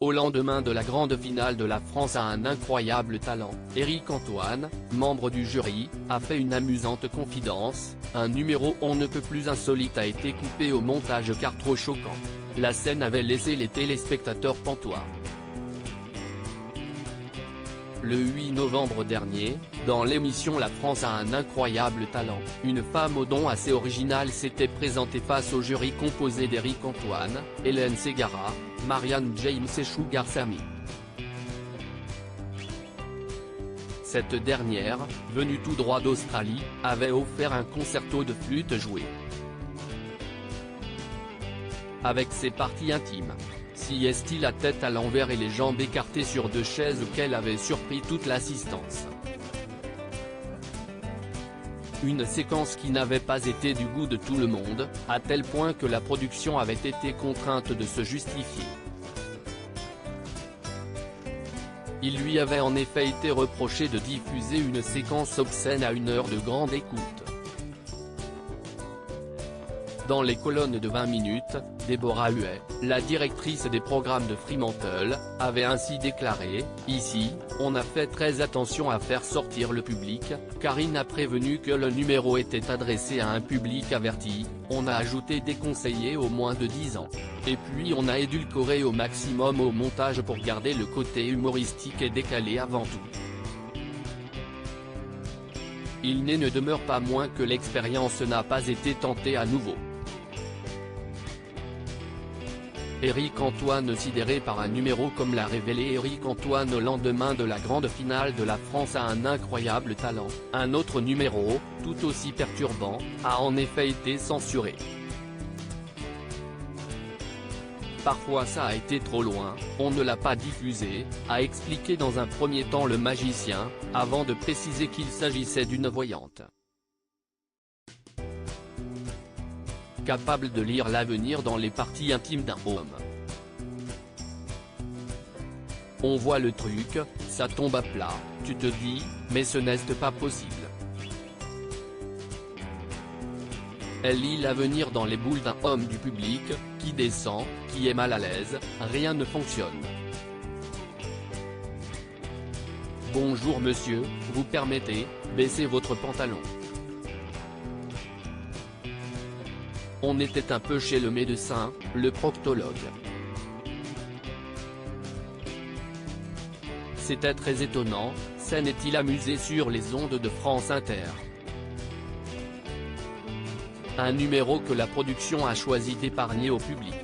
Au lendemain de la grande finale de la France a un incroyable talent, Éric Antoine, membre du jury, a fait une amusante confidence. Un numéro on ne peut plus insolite a été coupé au montage car trop choquant. La scène avait laissé les téléspectateurs pantois. Le 8 novembre dernier, dans l'émission La France a un incroyable talent, une femme aux dons assez original s'était présentée face au jury composé d'Éric Antoine, Hélène Ségara, Marianne James et Sugar Sammy. Cette dernière, venue tout droit d'Australie, avait offert un concerto de flûte jouée. Avec ses parties intimes. Siesty la tête à l'envers et les jambes écartées sur deux chaises qu'elle avait surpris toute l'assistance. Une séquence qui n'avait pas été du goût de tout le monde, à tel point que la production avait été contrainte de se justifier. Il lui avait en effet été reproché de diffuser une séquence obscène à 1 heure de grande écoute. Dans les colonnes de 20 minutes, Déborah Huet, la directrice des programmes de Fremantle, avait ainsi déclaré « Ici, on a fait très attention à faire sortir le public, Karine a prévenu que le numéro était adressé à un public averti, on a ajouté des conseillers au moins de 10 ans. Et puis on a édulcoré au maximum au montage pour garder le côté humoristique et décalé avant tout. Il ne demeure pas moins que l'expérience n'a pas été tentée à nouveau. » Éric Antoine sidéré par un numéro comme l'a révélé Éric Antoine au lendemain de la grande finale de la France a un incroyable talent. Un autre numéro, tout aussi perturbant, a en effet été censuré. Parfois ça a été trop loin, on ne l'a pas diffusé, a expliqué dans un premier temps le magicien, avant de préciser qu'il s'agissait d'une voyante. Capable de lire l'avenir dans les parties intimes d'un homme. On voit le truc, ça tombe à plat, tu te dis, mais ce n'est pas possible. Elle lit l'avenir dans les boules d'un homme du public, qui descend, qui est mal à l'aise, rien ne fonctionne. Bonjour monsieur, vous permettez, baissez votre pantalon. On était un peu chez le médecin, le proctologue. C'était très étonnant, scène est-il amusé sur les ondes de France Inter. Un numéro que la production a choisi d'épargner au public.